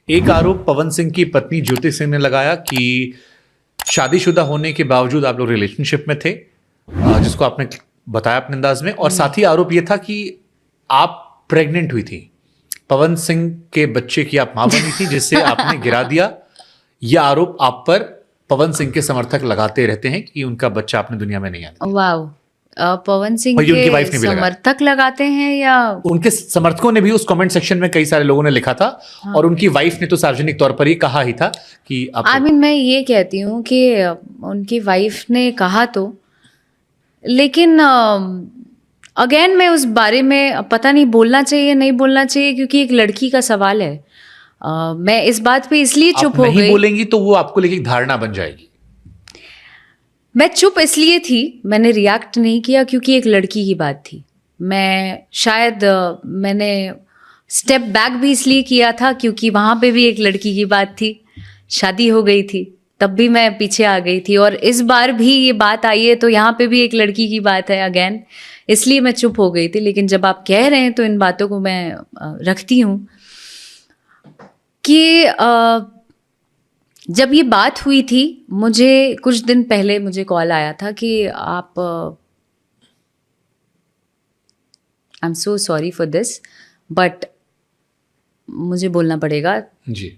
एक आरोप पवन सिंह की पत्नी ज्योति सिंह ने लगाया कि शादीशुदा होने के बावजूद आप लोग रिलेशनशिप में थे, जिसको आपने बताया अपने अंदाज में, और साथ ही आरोप यह था कि आप प्रेग्नेंट हुई थी, पवन सिंह के बच्चे की आप मां बनी थी, जिससे आपने गिरा दिया। यह आरोप आप पर पवन सिंह के समर्थक लगाते रहते हैं कि उनका बच्चा अपने दुनिया में नहीं आया। वाह, पवन सिंह और ये उनकी वाइफ के ने भी लगाया। समर्थक लगाते हैं या उनके समर्थकों ने भी उस कमेंट सेक्शन में कई सारे लोगों ने लिखा था। हाँ। और उनकी वाइफ ने तो सार्वजनिक तौर पर ही कहा ही था कि आप मैं ये कहती हूँ कि उनकी वाइफ ने कहा तो, लेकिन अगेन मैं उस बारे में पता नहीं बोलना चाहिए नहीं बोलना चाहिए, क्योंकि एक लड़की का सवाल है। मैं इस बात पे इसलिए चुप हो गई। नहीं बोलेंगी तो वो आपको लेके एक धारणा बन जाएगी। मैं चुप इसलिए थी, मैंने रिएक्ट नहीं किया क्योंकि एक लड़की की बात थी। मैं शायद मैंने स्टेप बैक भी इसलिए किया था क्योंकि वहाँ पे भी एक लड़की की बात थी, शादी हो गई थी, तब भी मैं पीछे आ गई थी, और इस बार भी ये बात आई है तो यहाँ पे भी एक लड़की की बात है अगेन, इसलिए मैं चुप हो गई थी। लेकिन जब आप कह रहे हैं तो इन बातों को मैं रखती हूँ कि जब ये बात हुई थी, मुझे कुछ दिन पहले मुझे कॉल आया था कि आप I am so sorry for this, but मुझे बोलना पड़ेगा जी,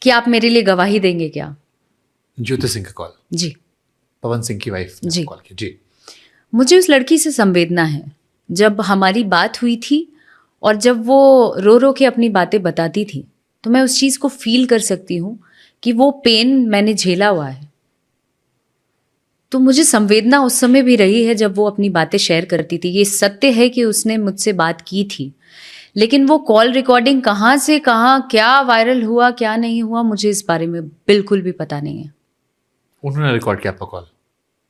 कि आप मेरे लिए गवाही देंगे क्या? ज्योति सिंह का कॉल? जी, पवन सिंह की वाइफ ने जी कॉल किया। जी, मुझे उस लड़की से संवेदना है। जब हमारी बात हुई थी और जब वो रो रो के अपनी बातें बताती थी, तो मैं उस चीज़ को फील कर सकती हूँ कि वो पेन मैंने झेला हुआ है। तो मुझे संवेदना उस समय भी रही है जब वो अपनी बातें शेयर करती थी। ये सत्य है कि उसने मुझसे बात की थी, लेकिन वो कॉल रिकॉर्डिंग कहाँ से कहाँ क्या वायरल हुआ क्या नहीं हुआ, मुझे इस बारे में बिल्कुल भी पता नहीं है। उन्होंने रिकॉर्ड किया आपका कॉल?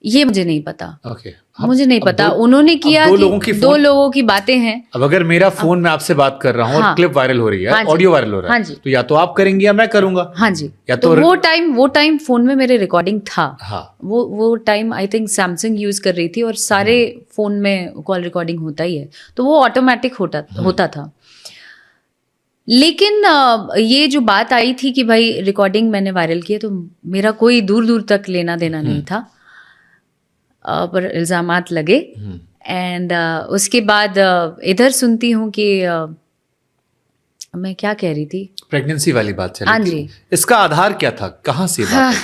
ये मुझे नहीं पता। ओके, मुझे नहीं पता उन्होंने किया कि दो लोगों की बातें हैं। अब अगर मेरा फोन में आपसे बात कर रहा हूँ और क्लिप वायरल हो रही है, ऑडियो वायरल हो रहा है, तो या तो आप करेंगे या मैं करूंगा। हाँ जी, या तो वो टाइम फोन में मेरे रिकॉर्डिंग था। हाँ, वो time I think Samsung use कर रही थी और सारे फोन में कॉल रिकॉर्डिंग होता ही है, तो वो ऑटोमेटिक होता था। लेकिन ये जो बात आई थी कि भाई रिकॉर्डिंग मैंने वायरल की है, तो मेरा कोई दूर दूर तक लेना देना नहीं था, पर इल्ज़ामात लगे। एंड उसके बाद इधर सुनती हूँ कि मैं क्या कह रही थी, प्रेगनेंसी वाली बात चली। हाँ जी, इसका आधार क्या था, कहाँ से बात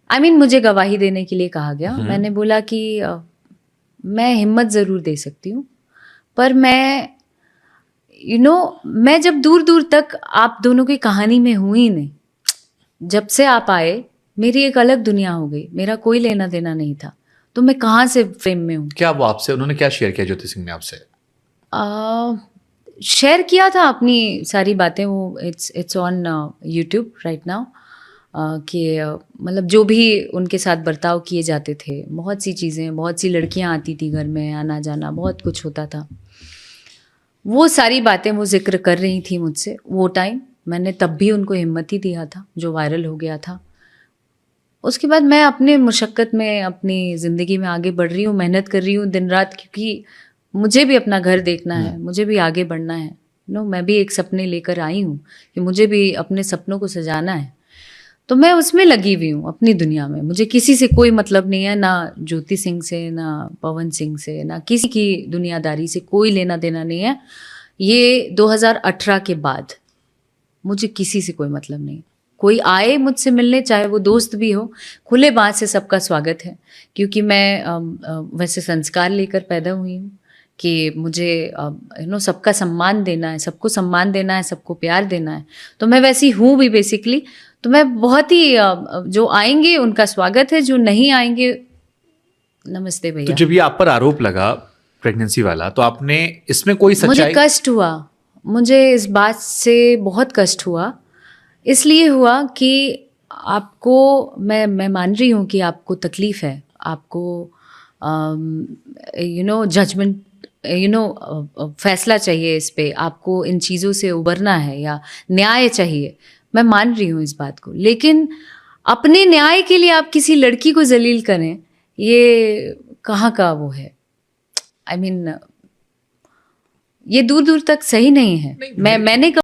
आई? मुझे गवाही देने के लिए कहा गया। मैंने बोला कि मैं हिम्मत ज़रूर दे सकती हूँ, पर मैं मैं जब दूर दूर तक आप दोनों की कहानी में हुई नहीं, जब से आप आए मेरी एक अलग दुनिया हो गई, मेरा कोई लेना देना नहीं था, तो मैं कहाँ से फ्रेम में हूँ। क्या वो आपसे, उन्होंने क्या शेयर किया ज्योति सिंह ने आपसे? शेयर किया था अपनी सारी बातें, वो it's on YouTube right now, कि मतलब जो भी उनके साथ बर्ताव किए जाते थे, बहुत सी चीज़ें, बहुत सी लड़कियाँ आती थी घर में, आना जाना बहुत कुछ होता था, वो सारी बातें वो जिक्र कर रही थी मुझसे वो टाइम। मैंने तब भी उनको हिम्मत ही दिया था जो वायरल हो गया था। उसके बाद मैं अपने मुशक्क़त में अपनी ज़िंदगी में आगे बढ़ रही हूँ, मेहनत कर रही हूँ दिन रात, क्योंकि मुझे भी अपना घर देखना है, मुझे भी आगे बढ़ना है। मैं भी एक सपने लेकर आई हूँ कि मुझे भी अपने सपनों को सजाना है, तो मैं उसमें लगी हुई हूँ अपनी दुनिया में। मुझे किसी से कोई मतलब नहीं है, ना ज्योति सिंह से, ना पवन सिंह से, ना किसी की दुनियादारी से कोई लेना देना नहीं है। ये 2018 के बाद मुझे किसी से कोई मतलब नहीं। कोई आए मुझसे मिलने, चाहे वो दोस्त भी हो, खुले बाँह से सबका स्वागत है, क्योंकि मैं वैसे संस्कार लेकर पैदा हुई हूँ कि मुझे सबका सम्मान देना है, सबको सम्मान देना है, सबको प्यार देना है, तो मैं वैसी हूँ भी बेसिकली। तो मैं बहुत ही जो आएंगे उनका स्वागत है, जो नहीं आएंगे नमस्ते भैया। तो जब ये आप पर आरोप लगा प्रेगनेंसी वाला, तो आपने इसमें कोई सच्चाई? मुझे कष्ट हुआ, मुझे इस बात से बहुत कष्ट हुआ। इसलिए हुआ कि आपको, मैं मान रही हूँ कि आपको तकलीफ है, आपको जजमेंट फैसला चाहिए इस पे, आपको इन चीज़ों से उबरना है या न्याय चाहिए, मैं मान रही हूँ इस बात को। लेकिन अपने न्याय के लिए आप किसी लड़की को जलील करें, ये कहाँ का वो है? ये दूर दूर तक सही नहीं है। नहीं, मैंने